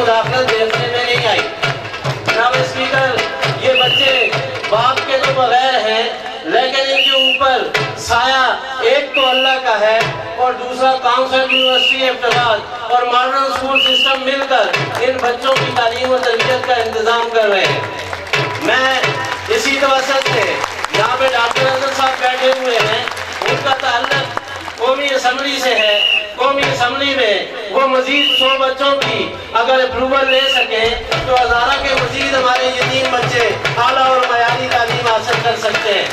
मुदाखलत देखने में नहीं आई। जनाब स्पीकर, ये बच्चे बाप के तो बगैर हैं, लेकिन इनके ऊपर साया एक तो अल्लाह का है और दूसरा काउंसिल यूनिवर्सिटी इब्तिदाद और मॉडर्न स्कूल सिस्टम मिलकर इन बच्चों की तालीम और तरबियत का इंतजाम कर रहे हैं। मैं इसी तवज्जुह से यहाँ पे डॉक्टर अजहर साहब बैठे हुए हैं, उनका ताल्लुक कौमी असम्बली से है। कौमी असम्बली में वो मजीद 100 बच्चों की अगर अप्रूवल ले सके तो हज़ारा के मजीद हमारे यतीम बच्चे आला और मयारी तालीम हासिल कर सकते हैं।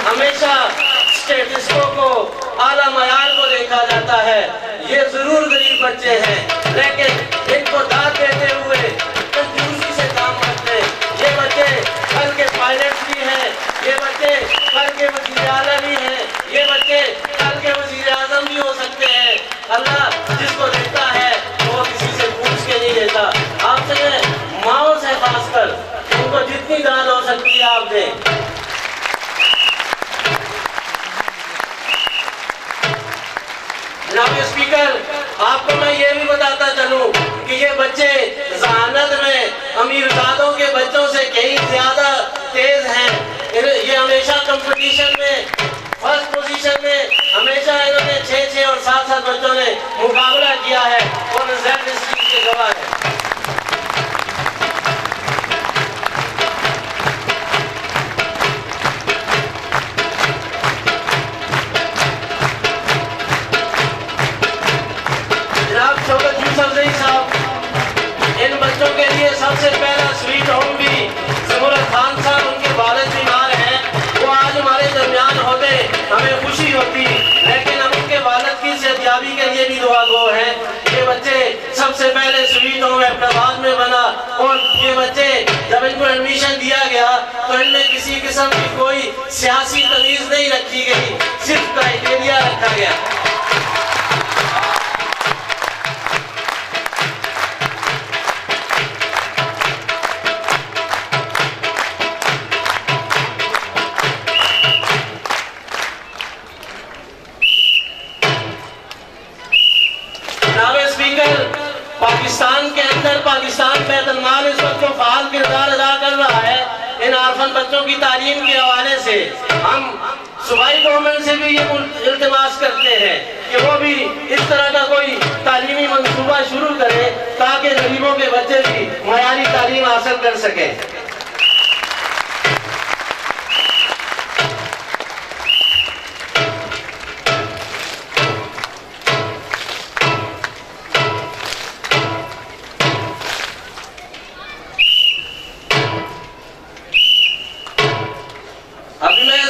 हमेशा स्टेटिस्टों को आला मयार को देखा जाता है, ये जरूर गरीब बच्चे हैं, लेकिन इनको दाद देते हुए कंजूसी से काम करते हैं। ये बच्चे कल के पायलट भी हैं, ये बच्चे कल के वज़ीर आला भी हैं, ये बच्चे कल के वज़ीर आज़म भी हो सकते हैं। अल्लाह जिसको देता है वो किसी से पूछ के नहीं देता। आपसे माओ से खासकर उनको जितनी दाद हो सकती है आप दें। जनाब स्पीकर, आपको मैं ये भी बताता चलूं कि ये बच्चे ज़हानत में अमीरजादों के बच्चों से कहीं ज्यादा तेज हैं। ये हमेशा कंपटीशन में फर्स्ट पोजीशन में हमेशा इन्होंने 6 और 7 बच्चों ने मुकाबला किया है और रिजल्ट इस चीज के गवाह है। जनाब शौकत यूसुफजई साहब, इन बच्चों के लिए सबसे पहला स्वीट होम भी ज़मुरत खान साहब, उनके वालिद बीमार हैं, वो आज हमारे दरमियान होते हमें खुशी होती, लेकिन हम उनके वालिद की सेहतयाबी के लिए भी दुआ गो हैं। ये बच्चे सबसे पहले स्वीट होम इब्तिदाद में बना और ये बच्चे जब इनको एडमिशन दिया गया तो इनमें किसी किस्म की कोई सियासी तमीज़ नहीं रखी गई, सिर्फ क्राइटेरिया रखा गया। पाकिस्तान के अंदर पाकिस्तान बैतुल माल इस वक्त जो फाल किरदार अदा कर रहा है इन आर्फन बच्चों की तालीम के हवाले से, हम सूबाई गवर्नमेंट से भी ये इल्तिमास करते हैं कि वो भी इस तरह का कोई तालीमी मंसूबा शुरू करे ताकि गरीबों के बच्चे भी मयारी तालीम हासिल कर सकें।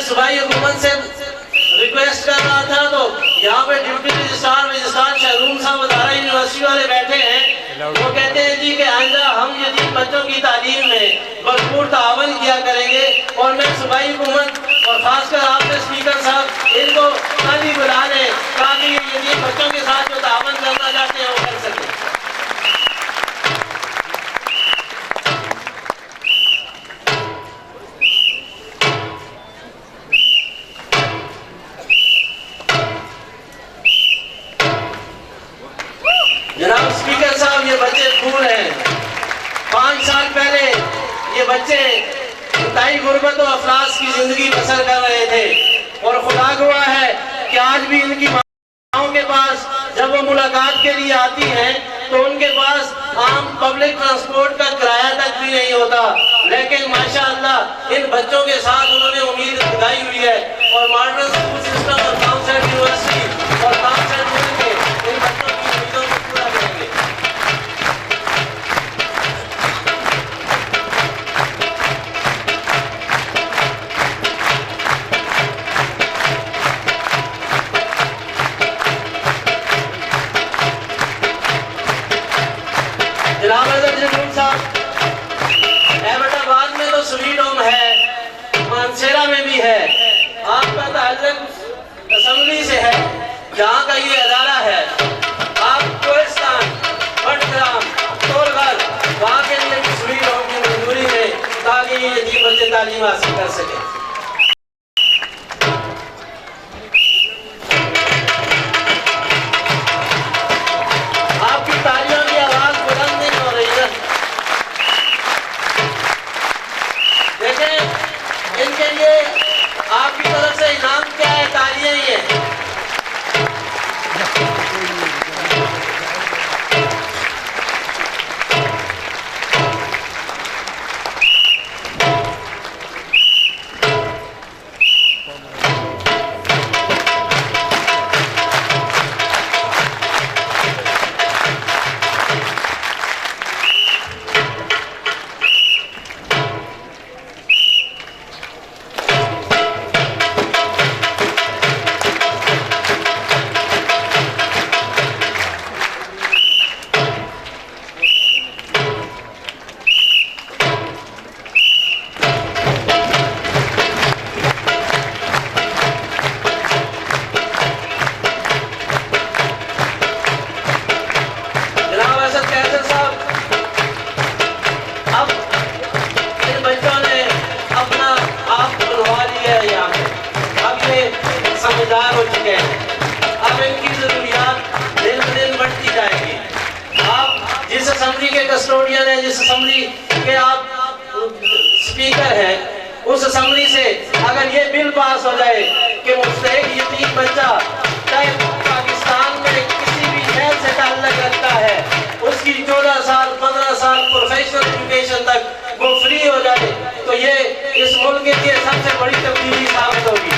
सूबाई हुकूमत से रिक्वेस्ट कर रहा था तो यहाँ पे डिप्टी रजिस्ट्रार शहरूम साहब हज़ारा यूनिवर्सिटी वाले बैठे हैं, वो कहते हैं जी कि आइंदा हम यतीम बच्चों की तालीम में भरपूर तावन किया करेंगे और मैं सूबाई हुकूमत और खासकर आपके स्पीकर साहब इनको कल ही बुला लें ताकि ये यतीम बच्चों के साथ जो तावन करना चाहते हैं वो कर सकें। जनाब स्पीकर साहब, ये बच्चे फूल हैं। 5 साल पहले ये बच्चे इंतहाई गुर्बत और अफलास की जिंदगी बसर कर रहे थे और खुदा गवाह है कि आज भी इनकी माओं के पास जब वो मुलाकात के लिए आती हैं तो उनके पास आम पब्लिक ट्रांसपोर्ट का किराया तक भी नहीं होता, लेकिन माशाअल्लाह इन बच्चों के साथ उन्होंने उम्मीद दिखाई हुई है और मॉडर्न स्कूल सिस्टम और काउंसिल यूनिवर्सिटी और काउंसिल मिलकर इन बच्चों की उम्मीदों को पूरा करेंगे। जनाब अजहर साहब, अहमदाबाद में तो स्वीट होम है, मानसेरा में भी है, आपका ताल्लुक असम्बली से है जहाँ का ये अदारा है। आप कोहिस्तान, बटग्राम, तोलगढ़ वहाँ के लिए भी स्वीट होम की मंजूरी है ताकि ये यतीम बच्चे तालीम हासिल कर सकें। आपकी असम्बली के आप स्पीकर हैं, उस असम्बली से अगर ये बिल पास हो जाए कि मुस्तहिक यतीम बच्चा चाहे पाकिस्तान में किसी भी शहर से ताल्लुक रखता है, उसकी 14 साल 15 साल प्रोफेशनल एजुकेशन तक वो फ्री हो जाए, तो ये इस मुल्क के लिए सबसे बड़ी तब्दीली साबित होगी।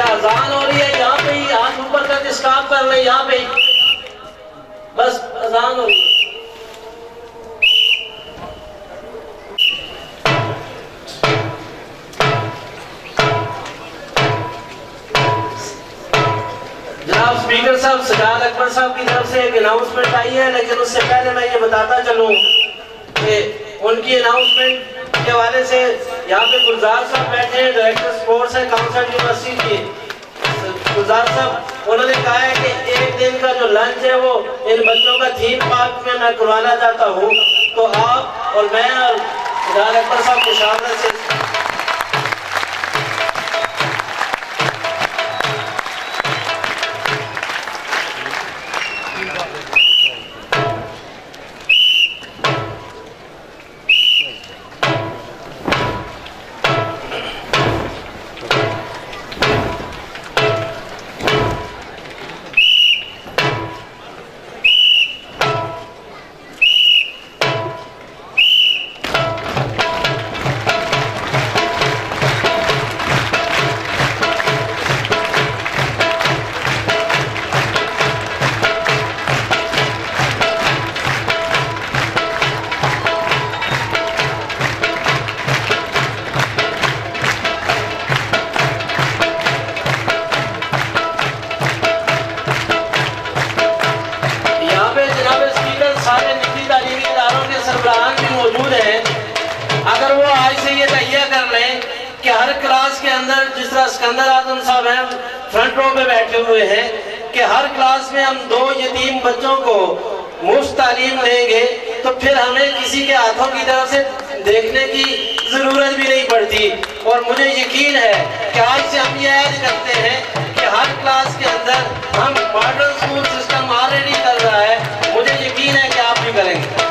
अजान हो रही है, यहाँ पे ही हाथ ऊपर करके स्टॉप कर ले, यहाँ पे ही बस अजान हो रही है। जनाब स्पीकर साहब, सजाद अकबर साहब की तरफ से एक अनाउंसमेंट आई है, लेकिन उससे पहले मैं ये बताता चलूं कि उनकी अनाउंसमेंट के हवाले से यहाँ पे गुलजार साहब बैठे हैं, डायरेक्टर स्पोर्ट्स है काउंसिल यूनिवर्सिटी की। गुलजार साहब, उन्होंने कहा है कि एक दिन का जो लंच है वो इन बच्चों का थीम पार्क में मैं करवाना चाहता हूँ, तो आप और मैं और सजाद अकबर साहब की शामिल से अगर वो आज से ये तैयार कर लें कि हर क्लास के अंदर, जिस तरह सिकंदर आजम साहब हैं फ्रंट रो पे बैठे हुए हैं, कि हर क्लास में हम 2 यतीम बच्चों को मुफ्त तालीम देंगे, तो फिर हमें किसी के हाथों की तरफ से देखने की जरूरत भी नहीं पड़ती। और मुझे यकीन है कि आज से हम ये ऐड करते हैं कि हर क्लास के अंदर हम मॉडर्न स्कूल सिस्टम ऑलरेडी कर रहा है, मुझे यकीन है कि आप भी करेंगे।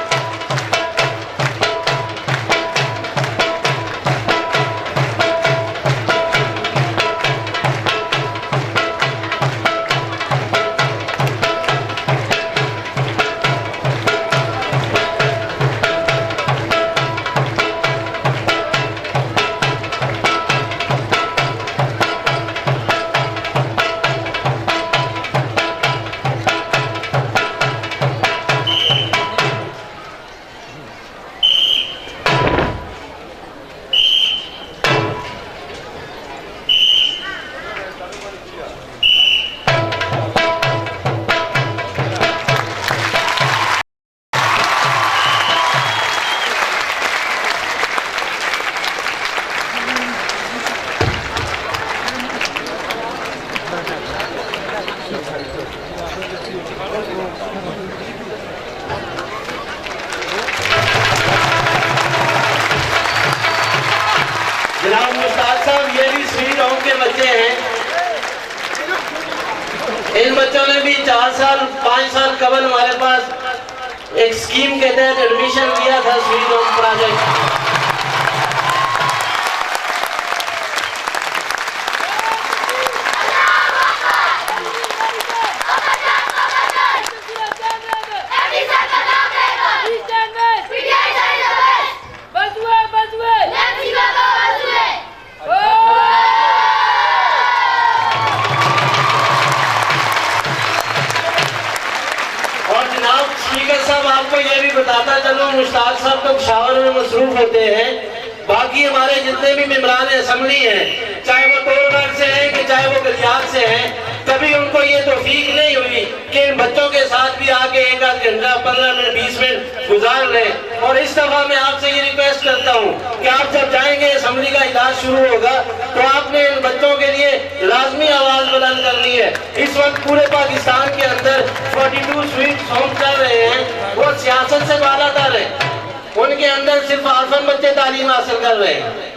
इन बच्चों ने भी 4 साल 5 साल कबल हमारे पास एक स्कीम के तहत एडमिशन लिया था स्वीट होम प्रोजेक्ट। तो मुश्ताक साहब तो शावर में मसरूफ होते हैं, बाकी हमारे जितने भी मेंबरान असेंबली हैं, चाहे वो तोड़गढ़ से हैं कि चाहे वो गलियात से हैं, कभी उनको ये तौफीक नहीं हुई कि इन बच्चों के साथ भी आके एक आध घंटा 15 मिनट 20 मिनट गुजार लें। और इस दफा मैं आपसे ये रिक्वेस्ट करता हूँ कि आप जब जाएंगे असेंबली का इजलास शुरू होगा तो आपने इन बच्चों के लिए लाजमी आवाज बुलंद करनी है। इस वक्त पूरे पाकिस्तान के अंदर 42 स्वीट होम चल रहे हैं, वो सियासत से बालातर है, उनके अंदर सिर्फ आर्फन बच्चे तालीम हासिल कर रहे हैं।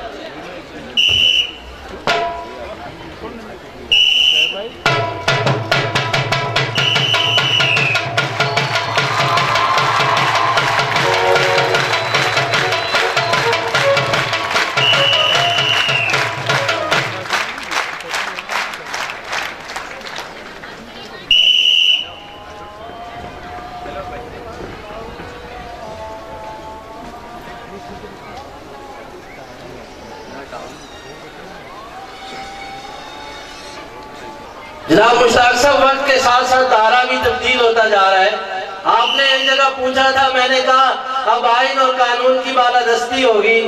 जनाब मुश्ताक साहब, वक्त के साथ साथ धारा भी तब्दील होता जा रहा है। आपने एक जगह पूछा था, मैंने कहा अब आइन और कानून की बालादस्ती होगी।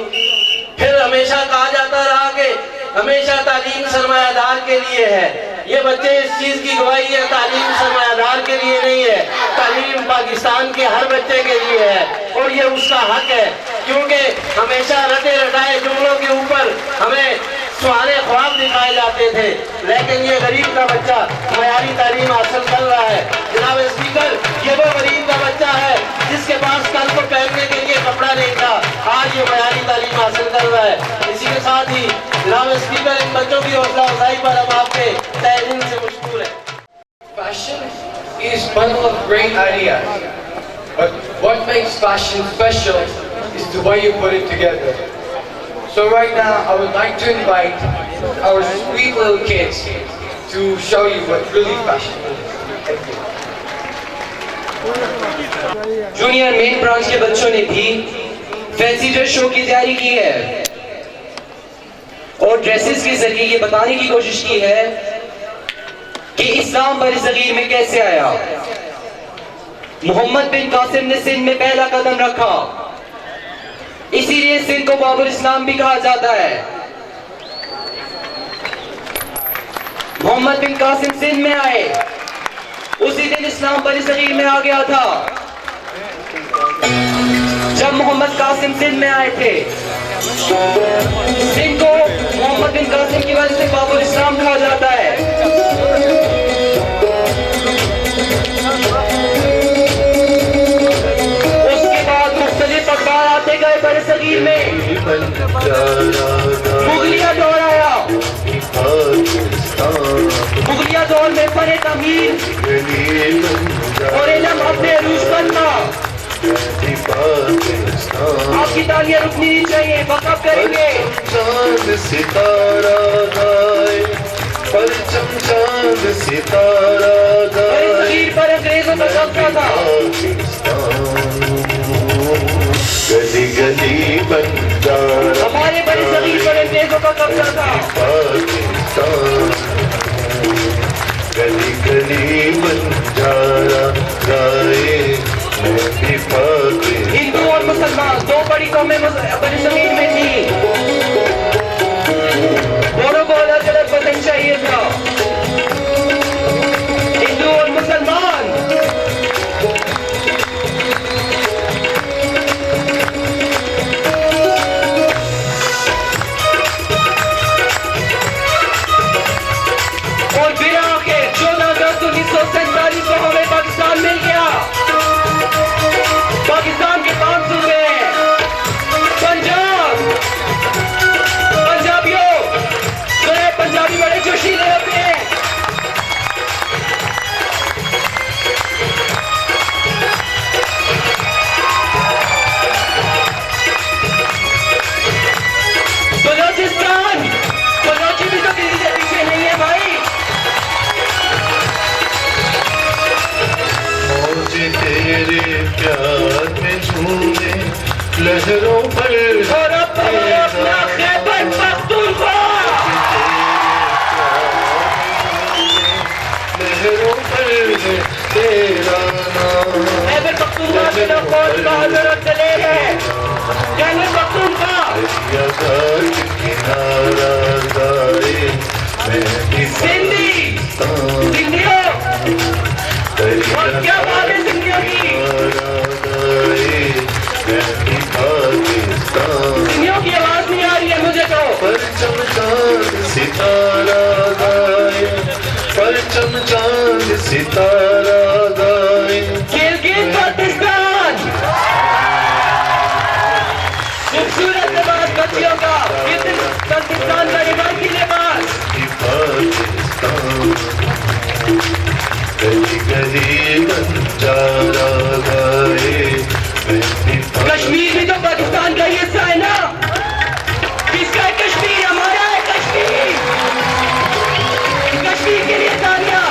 फिर हमेशा कहा जाता रहा कि हमेशा तालीम सरमायादार के लिए है। ये बच्चे इस चीज की गवाही है, तालीम सरमायादार के लिए नहीं है, तालीम पाकिस्तान के हर बच्चे के लिए है और ये उसका हक है। क्योंकि हमेशा रटे रटाए जुमलों के ऊपर हमें सुहाने ख्वाब दिखाए जाते थे, लेकिन ये गरीब का बच्चा मयारी तालीम हासिल कर रहा है। जनाब स्पीकर, ये वो गरीब का बच्चा है जिसके पास कल को पहनने के लिए कपड़ा नहीं था, आज ये मयारी तालीम हासिल कर रहा है। इसी के साथ ही जनाब स्पीकर, इन बच्चों की हौसला अफजाई पर हम आपके तहे दिल से मशकूर है। Fashion is one of great ideas, but what makes fashion special is the way you put it together. So right now, I would like to invite our sweet little kids to show you what really fashion is. Thank you. Junior main branch के बच्चों ने भी fancy dress show की तैयारी की है और dresses के जरिए ये बताने की कोशिश की है कि इस्लाम बरसगीर में कैसे आया। मोहम्मद बिन कासिम ने सिंध में पहला कदम रखा, इसीलिए सिंध को बाबुल इस्लाम भी कहा जाता है। मोहम्मद बिन कासिम सिंध में आए, उसी दिन इस्लाम बरसगीर में आ गया था। जब मोहम्मद कासिम सिंध में आए थे, सिंध को मोहम्मद बिन कासिम की वजह से बाबुल इस्लाम कहा जाता है। उसके बाद मुख्तलिफ अखबार आते गए बरसगीर में, मुगलिया दौर आया। मुगलिया दौर में फन तमीर और इल्म अपने अरूज पर था। आपकी तालियां रुकनी नहीं चाहिए, वक़्फ़ करेंगे। चांद सितारा गाए, परचम चांद सितारा गाए, पर अंग्रेजों का कब्जा था। गली गली बंजारा, हमारे बरसगीर पर अंग्रेजों का कब्जा था। गली गली बंजारा गाए, हिंदू और मुसलमान दो बड़ी कौमें बरसगीर में थी, दोनों को अलग अलग वतन चाहिए था। हिंदू और मुसलमान और बिना के 14 अगस्त 1947 को हमें पाकिस्तान मिल गया। पाकिस्तान के 5 सूबे हैं, पंजाब, पंजाबियों, जो है पंजाबी बड़े जोशीले होते हैं। बलोचिस्तान, बलोची भी तो किसी से पीछे नहीं है भाई। तेरे प्यार में झूमे लहरों पर, और अपना खैबर पख्तूनख्वा, लहरों पर है तेरा नाम। खैबर पख्तूनख्वा के लोग कौन बहादुर और दलेर परचम चांद सितारा गाए, परचम चांद सितारा गाए। गिलगित पाकिस्तान, खूबसूरत लिबास बच्चियों का, गिलगित पाकिस्तान का रिवायती लिबास। पाकिस्तान गली गली बंजारा गाए। कश्मीर भी तो पाकिस्तान का हिस्सा है ना? किसका है कश्मीर? हमारा है कश्मीर। कश्मीर के लिए तालियां।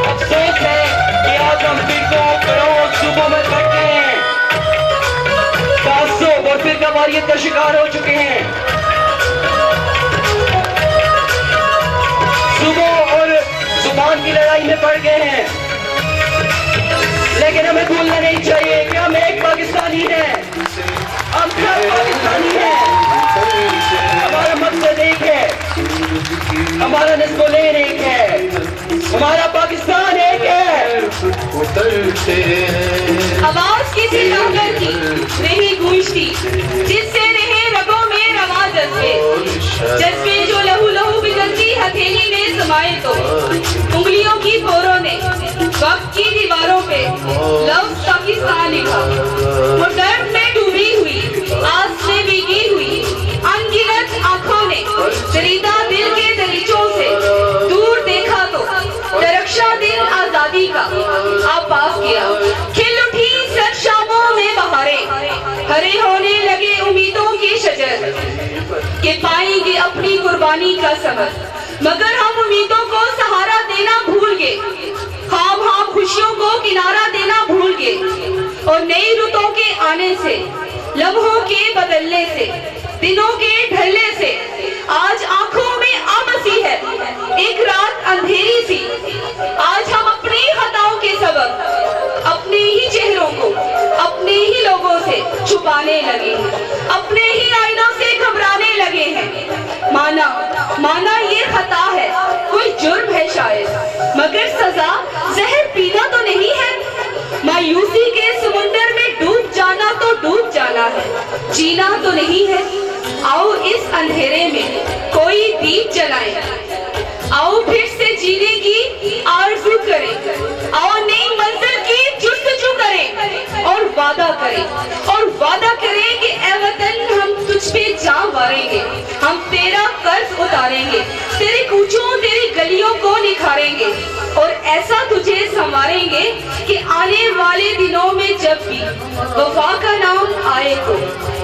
अफसोस है कि आज हम फिर करोड़ सूबों में बैठे हैं, 500 और फिर कवारियत का शिकार हो चुके हैं। सूबों और जुबान की लड़ाई में पड़ गए हैं, लेकिन हमें भूलना नहीं चाहिए कि हम एक पाकिस्तानी हैं, हम सब पाकिस्तानी हैं। हमारा मकसद एक है, हमारा नस्ल-ए-नस्ल एक है, हमारा पाकिस्तान एक है। उतरते हैं आवाज किसी लंगर की नहीं गूंजती, जिससे रहे रगों में रवा जज्बे, जज्बे जो लहू लहू बिगड़ती हथेली में समाये तो उंगलियों की पोरों ने वक्त की दीवारों पे लफ्ज़ पाकिस्तान लिखा। वो दर्द में डूबी हुई, आस में भीगी हुई, अनगिनत आंखों ने दरीदा दिल के दरीचों से दूर देखा तो दरख्शा दिल आजादी का आभास किया। खिल उठी सर शामों में बहारें, हरे होने लगे उम्मीदों के शजर के पाएंगे अपनी कुर्बानी का समर। मगर हम उम्मीदों को सहारा देना भूल गए, ख्वाब खुशियों को किनारा देना भूल गए, और नई रुतों के आने से, लम्हों के बदलने से, दिनों के ढलने से आज आंखों में आमसी है एक रात अंधेरी सी। आज हम अपनी खताओं के सबब अपने ही चेहरों को अपने ही लोगों से छुपाने लगे हैं, अपने ही आईनों से घबराने लगे हैं। माना ये खता है, कोई जुर्म है शायद, मगर सजा जहर पीना तो नहीं है। मायूसी के समुंदर में डूब जाना तो डूब जाना है, जीना तो नहीं है। आओ इस अंधेरे में कोई दीप जलाएं, आओ फिर से जीने की आरज़ू करें, आओ नई मंजिल की जुस्तजू करें और वादा करें कि ए वतन हम तुझ पे जान वारेंगे, हम तेरा कर्ज उतारेंगे, तेरे कूचों तेरी गलियों को निखारेंगे और ऐसा तुझे संवारेंगे कि आने वाले दिनों में जब भी वफा का नाम आए तो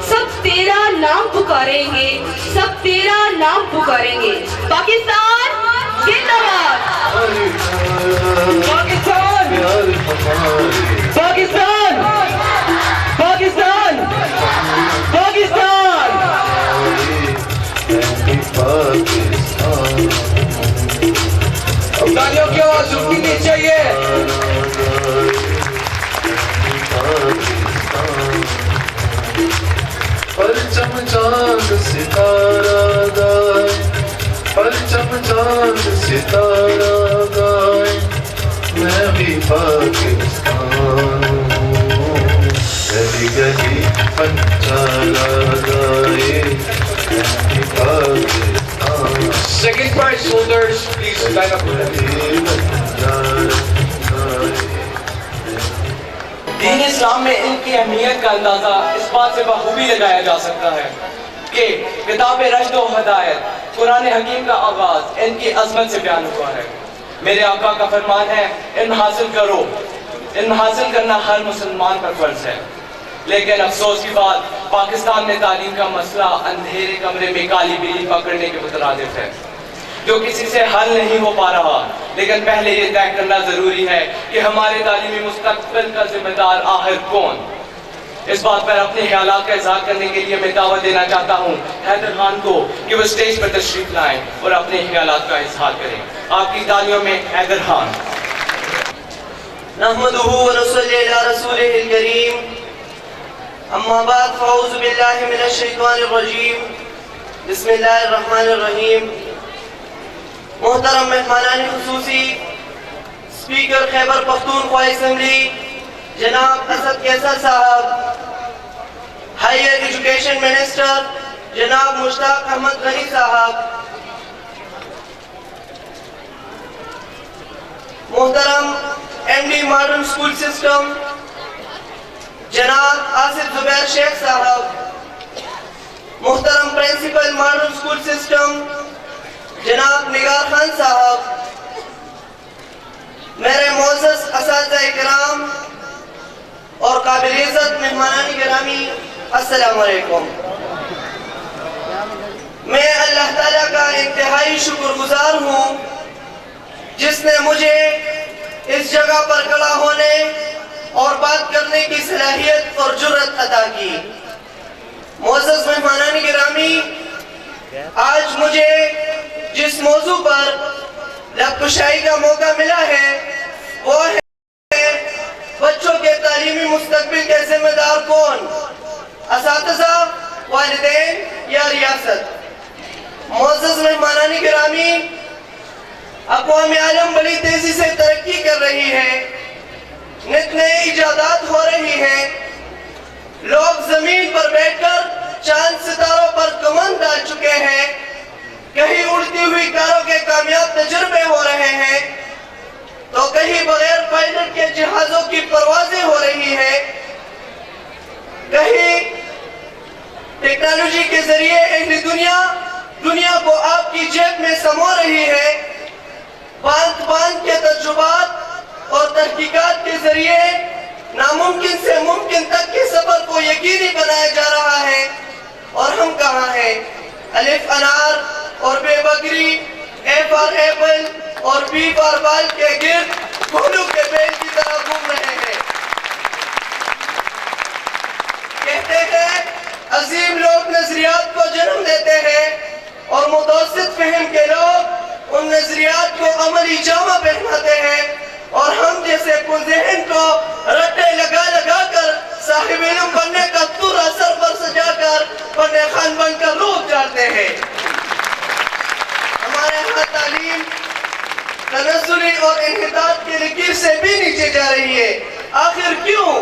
सब तेरा नाम पुकारेंगे, सब तेरा नाम पुकारेंगे। पाकिस्तान जिंदाबाद। पाकिस्तान, पाकिस्तान, पाकिस्तान, पाकिस्तान। तालियों की आवाज रुकनी चाहिए। परचम चांद सितारा गाए, परचम चांद सितारा गाए। मैं भी पाकिस्तान गली गली बंजारा गाए। मैं भी Pakistan Second prize holders, please line up. दीन इस्लाम में इनकी अहमियत का अंदाजा इस बात से बखूबी लगाया जा सकता है कि किताब रश्द व हिदायत कुरान हकीम का आगाज इनकी अजमत से बयान हुआ है। मेरे आका का फरमान है, इल्म हासिल करो। इल्म हासिल करना हर मुसलमान पर फर्ज है, लेकिन अफसोस की बात पाकिस्तान में तालीम का मसला अंधेरे कमरे में काली बिल्ली पकड़ने के मुतरादिफ है, जो किसी से हल नहीं हो पा रहा। लेकिन पहले ये तय करना जरूरी है कि हमारे तालीमी मुस्तकबिल का जिम्मेदार आखिर कौन। इस बात पर अपने ख्यालात का इज़हार करने के लिए मैं दावत देना चाहता हूँ हैदर खान को कि वो स्टेज पर तशरीफ लाएं और अपने ख्यालात का इज़हार करें। आपकी तालियों में हैदर खान। नहमदुहु व नसल्ली अला रसूलिहिल करीम, अम्मा बाद, फ़अऊज़ु बिल्लाहि मिनश शैतानिर रजीम, बिस्मिल्लाहिर्रहमानिर्रहीम। मोहतरम मेहमानान खुसूसी स्पीकर खैबर पख्तूनख्वा असेंबली जनाब असद कैसर साहब, हायर एजुकेशन मिनिस्टर जनाब मुश्ताक अहमद गनी साहब, मोहतरम एमडी मॉडर्न स्कूल सिस्टम जनाब आसिफ जुबैर शेख साहब, मोहतरम प्रिंसिपल मॉडर्न स्कूल सिस्टम जनाब निगार खान साहब, मेरे मोअज़्ज़ज़ असातिज़ा इकराम और काबिल इज़्ज़त मेहमानान गिरामी, अस्सलामु अलैकुम। मैं अल्लाह ताला का इंतहाई शुक्रगुजार हूँ जिसने मुझे इस जगह पर खड़ा होने और बात करने की सलाहियत और जुर्रत अता की। मोअज़्ज़ज़ मेहमानान गिरामी, आज मुझे जिस मौजू पर लबकुशाई का मौका मिला है वो है बच्चों के तालीमी मुस्तकबिल के जिम्मेदार कौन, असातिज़ा, वालिदैन या रियासत। मोअज़्ज़ज़ मेहमानान गिरामी, अक़वाम आलम बड़ी तेजी से तरक्की कर रही है, नित नए इजादात हो रही हैं, लोग जमीन पर बैठकर चांद सितारों पर कमान डाल चुके हैं, कहीं उड़ती हुई कारों के कामयाब तजुर्बे हो रहे हैं तो कहीं बगैर पायलट के जहाजों की परवाजें हो रही हैं, कहीं टेक्नोलॉजी के जरिए अहली दुनिया को आपकी जेब में समो रही है। बांध के तजुर्बात और तहकीकात के जरिए नामुमकिन से मुमकिन तक के सफर को यकीनी बनाया जा रहा है। और हम कहाँ हैं? अलिफ अनार और बेबकरी, ए फॉर एप्पल और बी फॉर बाल के गिर्द कोलू के बेल की तरह घूम रहे हैं। कहते हैं अजीम लोग नजरियात को जन्म देते हैं और मुतवस्सित फहम के लोग उन नजरियात को अमली जामा पहनाते हैं और हम जैसे कुज़हन को रट्टे लगा कर साहिब इल्म बनने का तुर असर पर सजाकर बने खान बनकर रूप जाते हैं। हमारे यहाँ तालीम तनज़्ज़ुली और इन्हितात की लकीर से भी नीचे जा रही है। आखिर क्यों?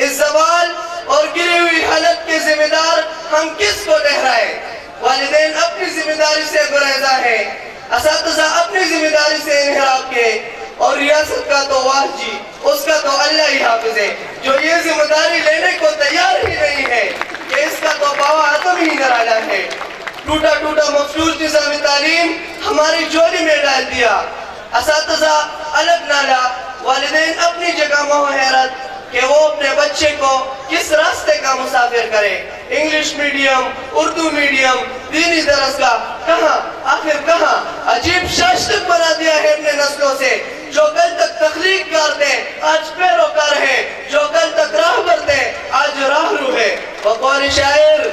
इस ज़वाल और गिरी हुई हालत के जिम्मेदार हम किसको ठहराएं? वालिदैन अपनी जिम्मेदारी से गुरेज़ा है, असातिज़ा अपनी जिम्मेदारी से इन्हिराफ के, और रियासत का तो वाह जी, उसका तो अल्लाह ही हाफिज है जो ये जिम्मेदारी लेने को तैयार ही नहीं है कि इसका तो बावा आदम ही निराला है। टूटा टूटा मफलूज निज़ाम तालीम हमारी झोली में डाल दिया, असातिज़ा अलग नाला, वालिदैन अपनी जगह मोह हैरत कि वो अपने बच्चे को किस रास्ते का मुसाफिर करे। इंग्लिश मीडियम, उर्दू मीडियम, दीनी दरसगाह, कहाँ आखिर कहाँ? अजीब शाश्तक बना दिया है अपने नस्लों से। जो कल तक तखलीक करते आज पैरोकार है, जो कल तक राहबर थे आज राहरू है। बकौल शायर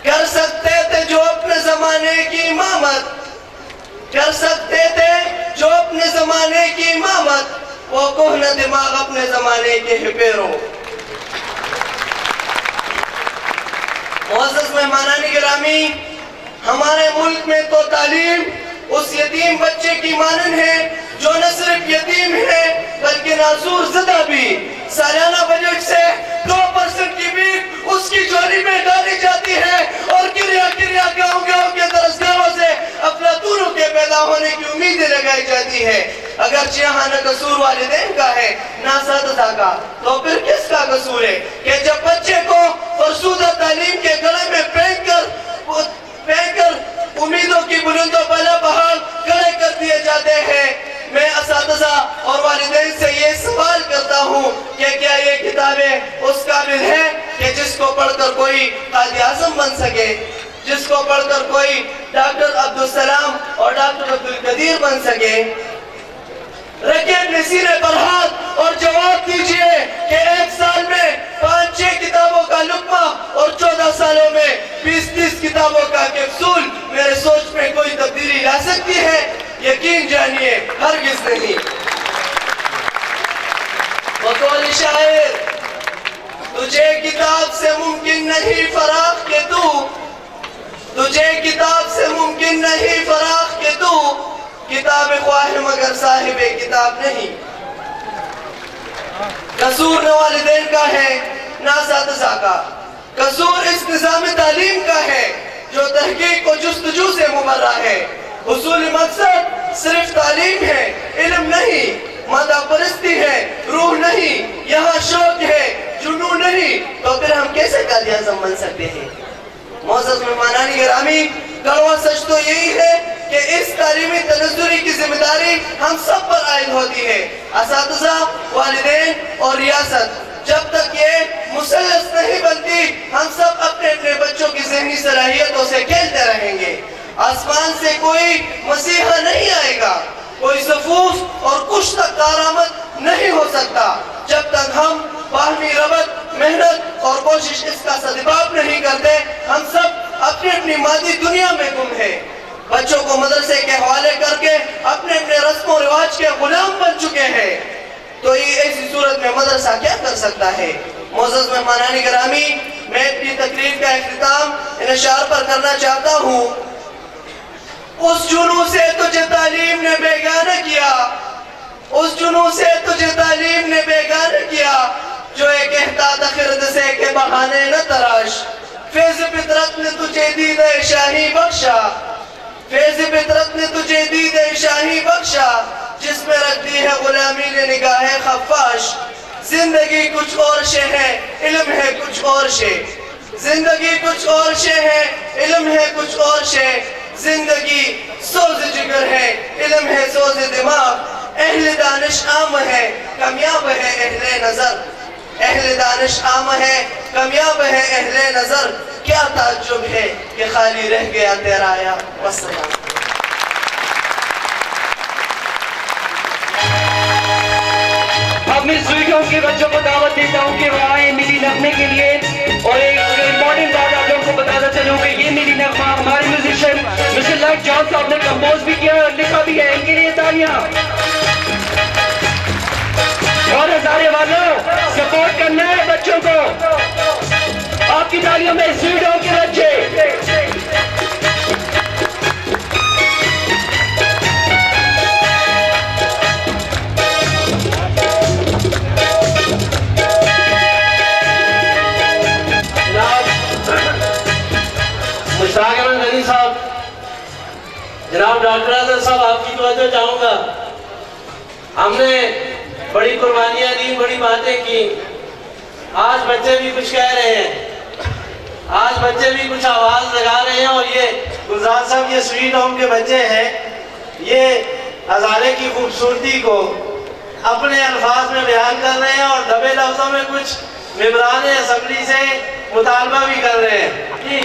कर सकते थे जो अपने जमाने की इमामत, कर सकते थे जो अपने जमाने की इमामत, वो कोहना दिमाग अपने जमाने के हिपेरो। मुअज़्ज़ज़ मेहमानान गिरामी, हमारे मुल्क में तो तालीम उस यतीम बच्चे की मानन है जो न सिर्फ यतीम है बल्कि नासूर ज़दा भी। सालाना बजट से 2% की बीट उसकी झोली में डाली जाती है और किरिया गाँव के दरसगाहों से अफलातूनों के पैदा होने की उम्मीदें लगाई जाती है। अगर यहाँ न कसूर वालिदैन का है ना असातिज़ा का, तो फिर किसका कसूर है कि जब बच्चे को फरसूदा तालीम के गले में फेंक कर उम्मीदों की बुलंदों पला पहाड़ खड़े कर दिए जाते हैं। मैं असातिज़ा और वालिदैन से ये सवाल करता हूँ कि क्या ये किताबें उस काबिल है कि जिसको पढ़कर कोई कायदे आज़म बन सके, जिसको पढ़कर कोई डॉक्टर अब्दुल सलाम और डॉक्टर अब्दुल कदीर बन सके? रखिए अपने सीने पर हाथ और जवाब दीजिए कि एक साल में 5-6 किताबों का लुक्मा और 14 सालों में 20-30 किताबों का कैप्सूल मेरे सोच में कोई तब्दीली ला सकती है? यकीन जानिए हरगिज़ नहीं। बकौल शायर तुझे किताब से मुमकिन नहीं फराग के तू तुझे किताब से मुमकिन नहीं फराख के तू किताब ख्वाह मगर साहिब किताब नहीं। कसूर न वालिदैन का है ना साथिज़ा का, कसूर इस निज़ाम तालीम का है जो तहकीक और जुस्तजू से मुबर्रा है। उसूल मकसद सिर्फ तालीम है, इल्म नहीं, मादा परस्ती है, रूह नहीं, यहाँ शौक है, जुनून नहीं, तो फिर हम कैसे कायद आज़म बन सकते हैं? मोअज़्ज़ज़ मेहमानान गिरामी, कड़वा सच तो यही है कि इस तालीमी तनज़्ज़ुरी की जिम्मेदारी हम सब पर आयद होती है, असातिज़ा, वालिदैन और रियासत। जब तक ये मुसल्लस नहीं बनती, हम सब अपने अपने बच्चों की ज़हनी सलाहियतों से खेलते रहेंगे। आसमान से कोई मसीहा नहीं आएगा, कोई सफूफ और कुछ तक कारामद नहीं हो सकता जब तक हम बाहमी रबत, मेहनत और कोशिश इसका सदुपयोग नहीं करते। हम सब अपनी अपनी मादी दुनिया में गुम है। बच्चों को मदरसे के हवाले करके अपने अपने रस्मों रिवाज के गुलाम बन चुके हैं। तो ये ऐसी सूरत में मदरसा क्या कर सकता है? मोअज़्ज़ज़ मेहमानान गिरामी, मैं अपनी तकरीर का इख्तिताम इन अशार पर करना चाहता हूँ। उस जुनू से तुझे तालीम ने बेगाना किया, उस जुनू से तुझे तालीम ने बेगाना किया, जो एक कहता था खिरद से के बहाने न तराश। फैज़ फितरत ने तुझे दीदे शाही बख्शा, फैज़ फितरत ने तुझे दीदे शाही बख्शा, जिसमें रख दी है गुलामी ने निगाहे खफ़ाश। जिंदगी कुछ और शे है, इल्म है कुछ और शे, जिंदगी कुछ और शे है, इल्म है कुछ और शे। जिंदगी सोज़ जिगर है, इल्म है सोज़ दिमाग। अहले दानिश आम है, कामयाब है अहले नजर, अहले दानिश आम है, कामयाब है अहले नजर। क्या ताज्जुब है कि खाली रह गया तेरा या वस्सलाम। अब मैं स्वीट होम के बच्चों को दावत देता हूँ कि वो आए मिली नगमे के लिए। और एक इम्पोर्टेंट बात आप लोगों को बताना चलूँ कि ये मिली नगमा हमारे म्यूजिशियन मिस्टर लाइक जॉन साहब ने कंपोज भी किया और लिखा भी है। इनके लिए तालियां। और हजारे वालों, सपोर्ट करना है बच्चों को। आपकी तालियों में स्वीट होम के बच्चे। मुश्ताक अहमद गनी साहब, जनाब डॉक्टर आज़म साहब, आपकी तवज्जो चाहूँगा। हमने बड़ी कुर्बानियाँ दी, बड़ी बातें की। आज बच्चे भी कुछ कह रहे हैं, आज बच्चे भी कुछ आवाज़ लगा रहे हैं। और ये गुलजार साहब, ये स्वीट होम के बच्चे हैं, ये हज़ारे की खूबसूरती को अपने अल्फाज में बयान कर रहे हैं और दबे लफ्ज़ों में कुछ मेंबरान असम्बली से मुतालबा भी कर रहे हैं। जी